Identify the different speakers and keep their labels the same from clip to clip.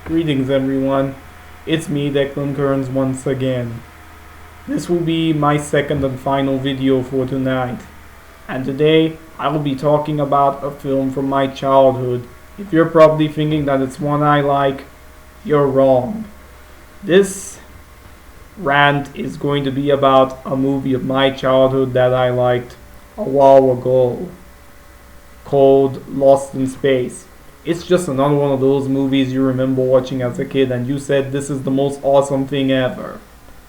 Speaker 1: Greetings everyone, it's me Declan Kearns once again. This will be my second and final video for tonight. And today I will be talking about a film from my childhood. If you're probably thinking that it's one I like, you're wrong. This rant is going to be about a movie of my childhood that I liked a while ago, called Lost in Space. It's just another one of those movies you remember watching as a kid and you said this is the most awesome thing ever.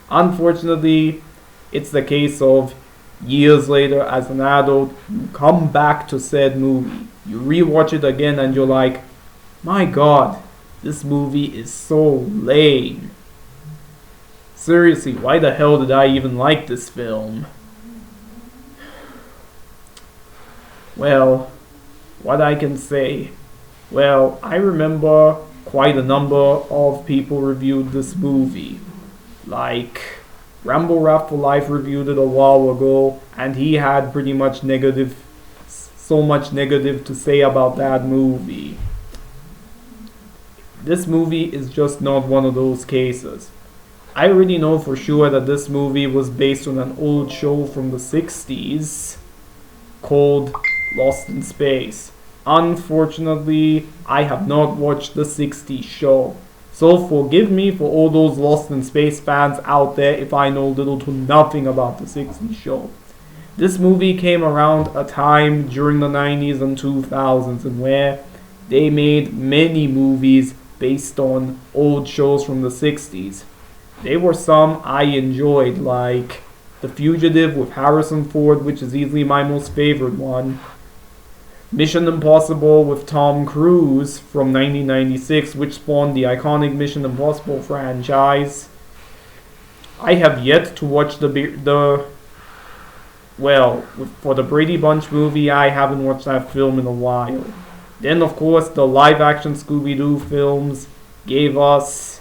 Speaker 1: Unfortunately, it's the case of years later as an adult, you come back to said movie, you rewatch it again and you're like, my god, this movie is so lame. Seriously, why the hell did I even like this film? Well, what I can say, I remember quite a number of people reviewed this movie. Like, Rambo Rap for Life reviewed it a while ago, and he had pretty much so much negative to say about that movie. This movie is just not one of those cases. I already know for sure that this movie was based on an old show from the 60s called Lost in Space. Unfortunately, I have not watched the 60s show. So forgive me for all those Lost in Space fans out there if I know little to nothing about the 60s show. This movie came around a time during the 90s and 2000s and where they made many movies based on old shows from the 60s. There were some I enjoyed, like The Fugitive with Harrison Ford, which is easily my most favorite one. Mission Impossible with Tom Cruise from 1996, which spawned the iconic Mission Impossible franchise. I have yet to watch for the Brady Bunch movie, I haven't watched that film in a while. Then, of course, the live-action Scooby-Doo films gave us,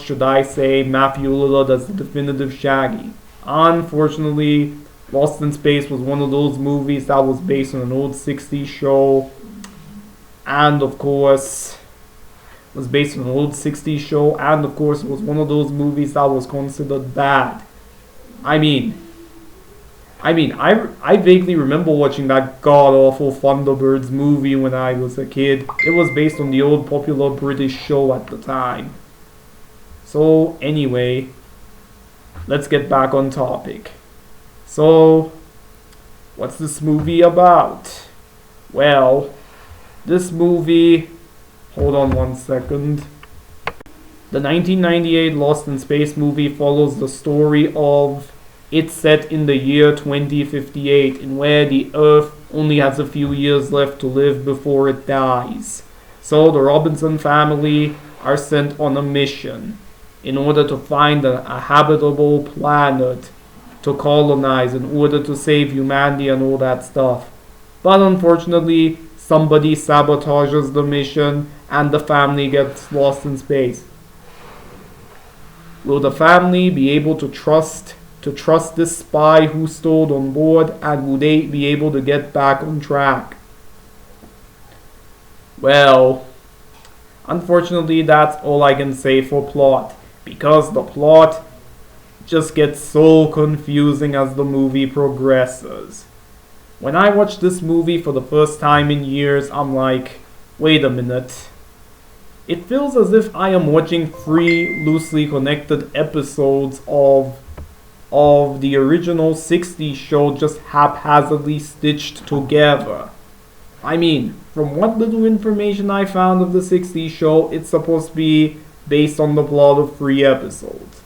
Speaker 1: should I say, Matthew Lillard as the definitive Shaggy. Unfortunately, Lost in Space was one of those movies that was based on an old 60s show, and of course it was one of those movies that was considered bad. I vaguely remember watching that god-awful Thunderbirds movie when I was a kid. It was based on the old popular British show at the time. So anyway, let's get back on topic. So, what's this movie about? Well, this movie... Hold on one second. The 1998 Lost in Space movie follows the story of... It's set in the year 2058, in where the Earth only has a few years left to live before it dies. So, the Robinson family are sent on a mission in order to find a habitable planet to colonize in order to save humanity and all that stuff. But unfortunately, somebody sabotages the mission and the family gets lost in space. Will the family be able to trust this spy who stole on board, and will they be able to get back on track? Well, unfortunately that's all I can say for plot, because the plot just gets so confusing as the movie progresses. When I watched this movie for the first time in years, I'm like, wait a minute. It feels as if I am watching 3 loosely connected episodes of the original 60s show just haphazardly stitched together. From what little information I found of the 60s show, it's supposed to be based on the plot of 3 episodes.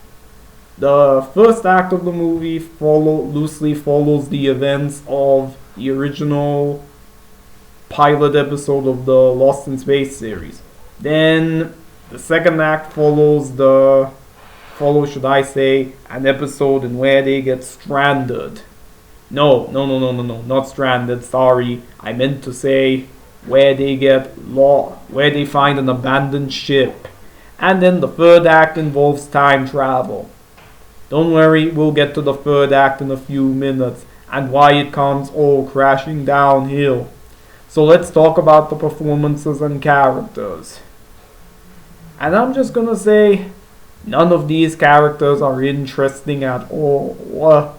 Speaker 1: The first act of the movie loosely follows the events of the original pilot episode of the Lost in Space series. Then the second act follows an episode in where they get stranded. No, not stranded, sorry. I meant to say where they get lost, where they find an abandoned ship. And then the third act involves time travel. Don't worry, we'll get to the third act in a few minutes and why it comes all crashing downhill. So let's talk about the performances and characters. And I'm just gonna say, none of these characters are interesting at all.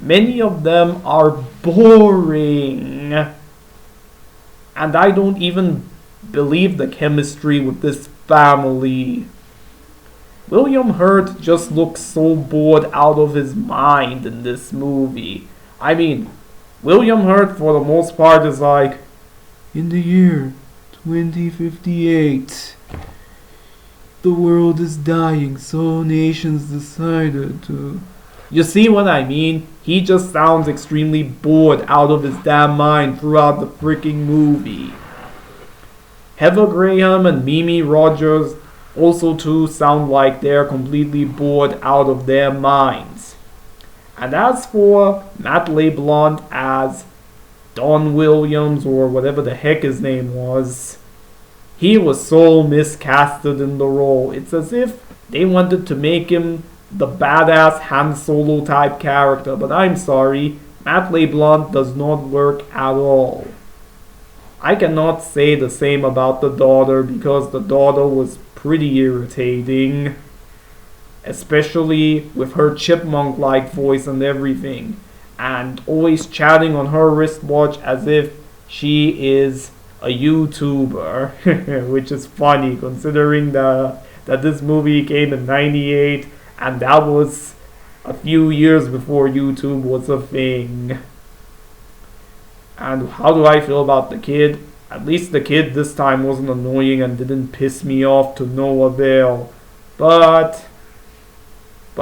Speaker 1: Many of them are boring. And I don't even believe the chemistry with this family. William Hurt just looks so bored out of his mind in this movie. I mean, William Hurt for the most part is like, in the year 2058, the world is dying, so nations decided to... You see what I mean? He just sounds extremely bored out of his damn mind throughout the freaking movie. Heather Graham and Mimi Rogers also too sound like they're completely bored out of their minds. And as for Matt LeBlanc as Don Williams, or whatever the heck his name was, he was so miscasted in the role. It's as if they wanted to make him the badass Han Solo type character, but I'm sorry, Matt LeBlanc does not work at all. I cannot say the same about the daughter, because the daughter was pretty irritating, especially with her chipmunk-like voice and everything, and always chatting on her wristwatch as if she is a YouTuber, which is funny considering that this movie came in '98, and that was a few years before YouTube was a thing. And how do I feel about the kid? At least the kid this time wasn't annoying and didn't piss me off to no avail. But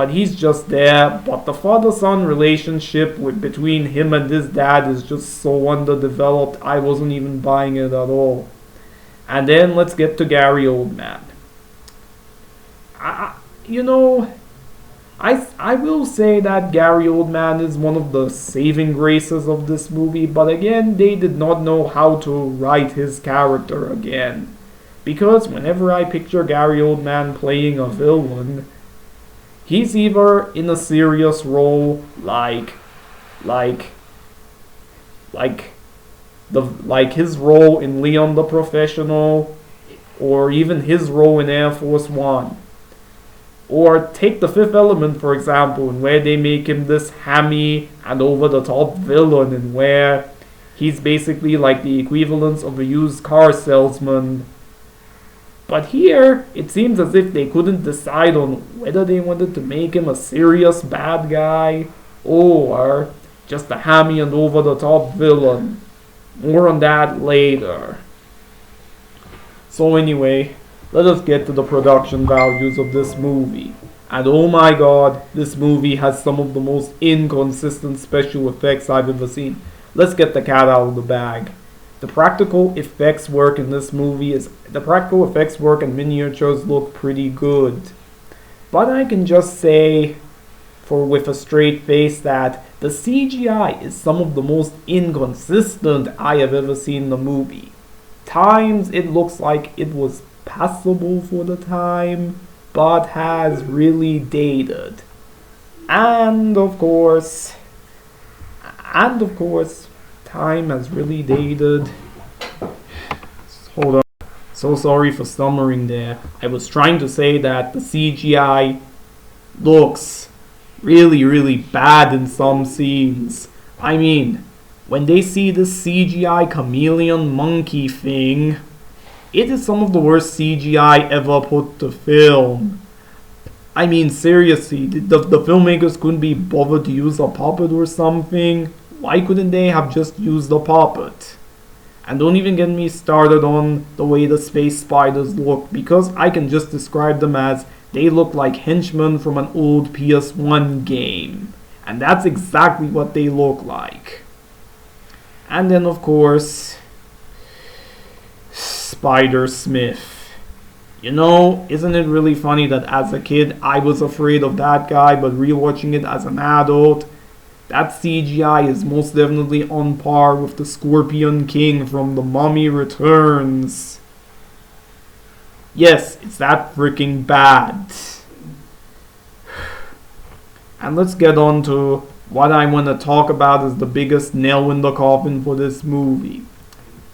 Speaker 1: he's just there. But the father-son relationship between him and his dad is just so underdeveloped, I wasn't even buying it at all. And then let's get to Gary Oldman. I will say that Gary Oldman is one of the saving graces of this movie, but again, they did not know how to write his character again. Because whenever I picture Gary Oldman playing a villain, he's either in a serious role like his role in Leon the Professional, or even his role in Air Force One. Or take The Fifth Element, for example, and where they make him this hammy and over-the-top villain, and where he's basically like the equivalence of a used car salesman. But here, it seems as if they couldn't decide on whether they wanted to make him a serious bad guy or just a hammy and over-the-top villain. More on that later. So anyway, let us get to the production values of this movie. And oh my god, this movie has some of the most inconsistent special effects I've ever seen. Let's get the cat out of the bag. The practical effects work in this movie and miniatures look pretty good. But I can just say, with a straight face, that the CGI is some of the most inconsistent I have ever seen in a movie. Times it looks like it was passable for the time, but has really dated. And of course, time has really dated. Hold on. So sorry for stammering there. I was trying to say that the CGI looks really, really bad in some scenes. I mean, when they see this CGI chameleon monkey thing, it is some of the worst CGI ever put to film. I mean, seriously, the filmmakers couldn't be bothered to use a puppet or something? Why couldn't they have just used a puppet? And don't even get me started on the way the space spiders look, because I can just describe them as they look like henchmen from an old PS1 game. And that's exactly what they look like. And then, of course, Spider Smith. You know, isn't it really funny that as a kid I was afraid of that guy, but rewatching it as an adult, that CGI is most definitely on par with the Scorpion King from The Mummy Returns. Yes, it's that freaking bad. And let's get on to what I want to talk about as the biggest nail in the coffin for this movie.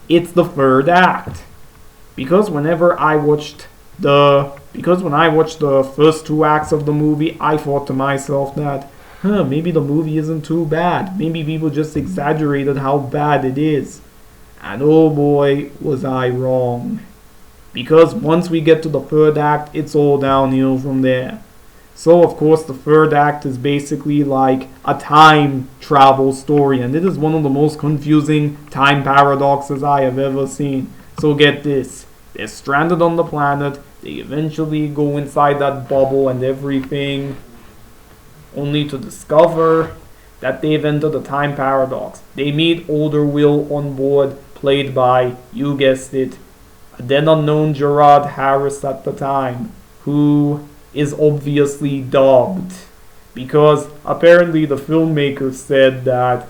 Speaker 1: It's the third act. Because whenever I watched Because when I watched the first two acts of the movie, I thought to myself that, maybe the movie isn't too bad. Maybe people just exaggerated how bad it is. And oh boy, was I wrong. Because once we get to the third act, it's all downhill from there. So, of course, the third act is basically like a time travel story, and it is one of the most confusing time paradoxes I have ever seen. So, get this: they're stranded on the planet, they eventually go inside that bubble and everything, only to discover that they've entered a time paradox. They meet older Will on board, played by, you guessed it, a then unknown Gerard Harris at the time, who is obviously dubbed, because apparently the filmmaker said that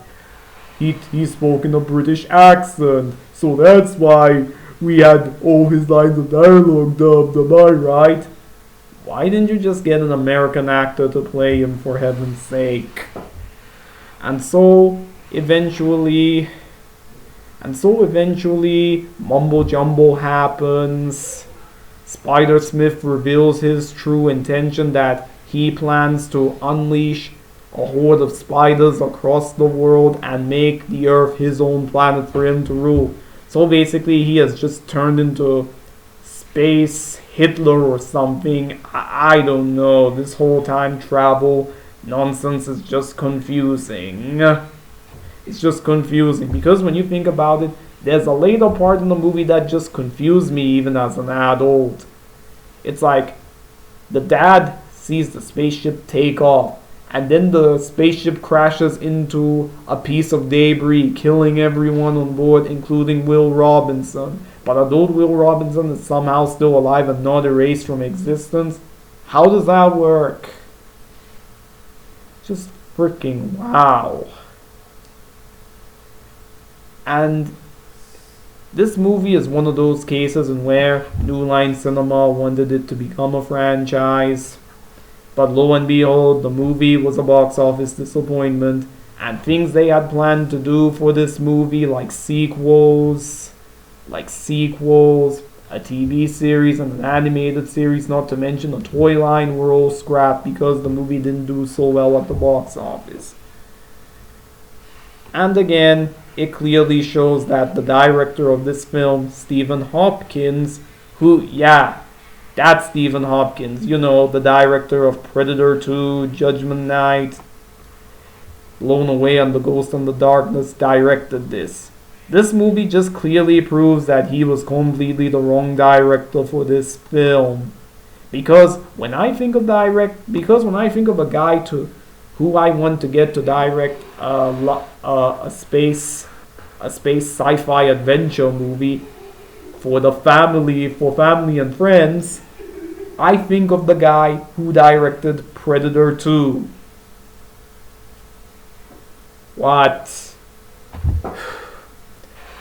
Speaker 1: he spoke in a British accent, so that's why we had all his lines of dialogue dubbed, am I right? Why didn't you just get an American actor to play him, for heaven's sake? And so eventually mumbo jumbo happens. Spider-Smith reveals his true intention, that he plans to unleash a horde of spiders across the world and make the Earth his own planet for him to rule. So basically he has just turned into space Hitler or something. I don't know. This whole time travel nonsense is just confusing. It's just confusing because when you think about it, there's a later part in the movie that just confused me even as an adult. It's like the dad sees the spaceship take off, and then the spaceship crashes into a piece of debris, killing everyone on board, including Will Robinson. But adult Will Robinson is somehow still alive and not erased from existence. How does that work? Just freaking wow. And this movie is one of those cases in where New Line Cinema wanted it to become a franchise. But lo and behold, the movie was a box office disappointment. And things they had planned to do for this movie, like sequels, a TV series and an animated series, not to mention a toy line, were all scrapped because the movie didn't do so well at the box office. And again, it clearly shows that the director of this film, Stephen Hopkins, that's Stephen Hopkins, the director of Predator 2, Judgment Night, Blown Away and The Ghost in the Darkness, directed this. This movie just clearly proves that he was completely the wrong director for this film. Because when I think of a guy who I want to get to direct a space sci-fi adventure movie for family and friends, I think of the guy who directed Predator 2. What?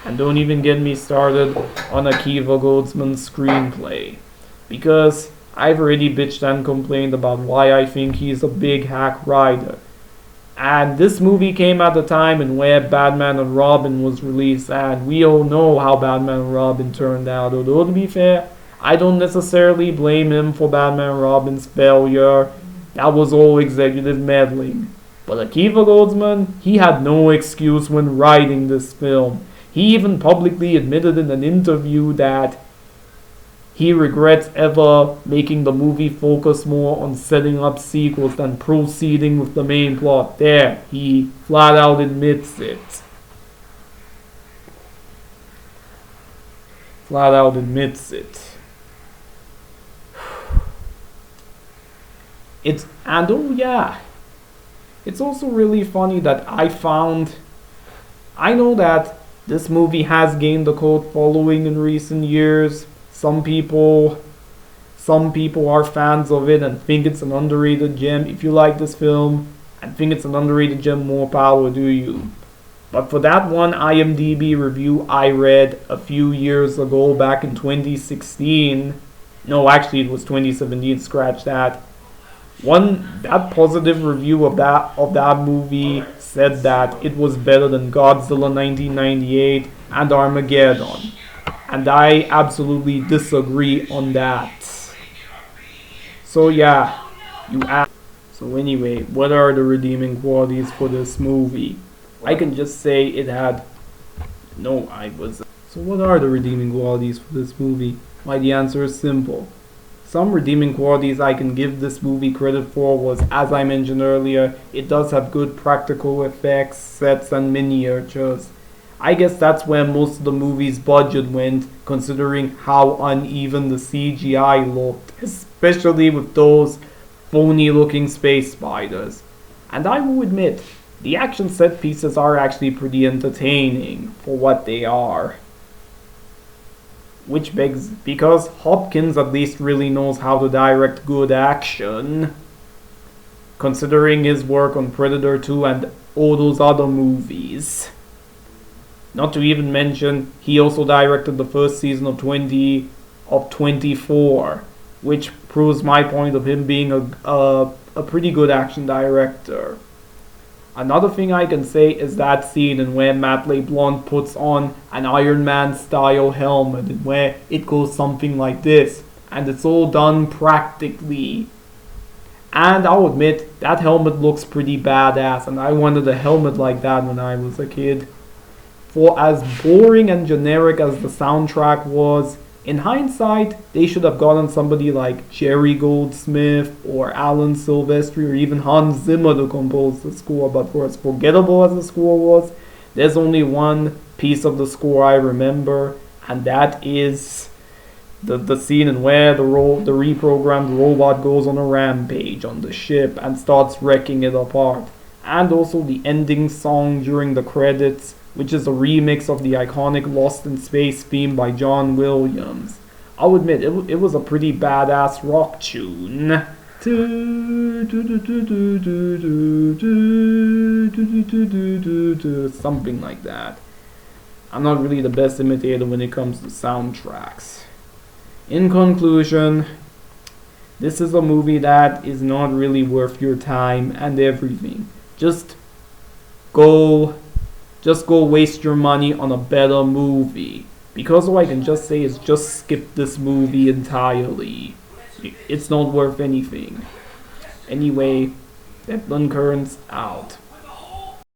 Speaker 1: And don't even get me started on Akiva Goldsman's screenplay, because I've already bitched and complained about why I think he's a big hack writer. And this movie came at a time in where Batman and Robin was released, and we all know how Batman and Robin turned out. Although, to be fair, I don't necessarily blame him for Batman and Robin's failure. That was all executive meddling. But Akiva Goldsman, he had no excuse when writing this film. He even publicly admitted in an interview that he regrets ever making the movie focus more on setting up sequels than proceeding with the main plot. There, he flat out admits it. It's also really funny that I know that this movie has gained a cult following in recent years. Some people are fans of it and think it's an underrated gem. If you like this film and think it's an underrated gem, more power to you. But for that one IMDb review I read a few years ago, back in 2016, no, actually it was 2017, scratch that. That positive review of that movie said that it was better than Godzilla 1998 and Armageddon. And I absolutely disagree on that. So yeah, you asked. So anyway, what are the redeeming qualities for this movie? I can just say it had no, I was. So what are the redeeming qualities for this movie? Why, the answer is simple. Some redeeming qualities I can give this movie credit for was, as I mentioned earlier, it does have good practical effects, sets, and miniatures. I guess that's where most of the movie's budget went, considering how uneven the CGI looked, especially with those phony looking space spiders. And I will admit, the action set pieces are actually pretty entertaining for what they are. Which begs, because Hopkins at least really knows how to direct good action, considering his work on Predator 2 and all those other movies. Not to even mention, he also directed the first season of 24, which proves my point of him being a pretty good action director. Another thing I can say is that scene in where Matt LeBlanc puts on an Iron Man style helmet and where it goes something like this, and it's all done practically. And I'll admit, that helmet looks pretty badass, and I wanted a helmet like that when I was a kid. For as boring and generic as the soundtrack was, in hindsight, they should have gotten somebody like Jerry Goldsmith or Alan Silvestri or even Hans Zimmer to compose the score, but for as forgettable as the score was, there's only one piece of the score I remember, and that is the scene in where the reprogrammed robot goes on a rampage on the ship and starts wrecking it apart. And also the ending song during the credits, which is a remix of the iconic Lost in Space theme by John Williams. I'll admit, it was a pretty badass rock tune. Something like that. I'm not really the best imitator when it comes to soundtracks. In conclusion, this is a movie that is not really worth your time and everything. Just go waste your money on a better movie. Because all I can just say is just skip this movie entirely. It's not worth anything. Anyway, Declan Kearns out.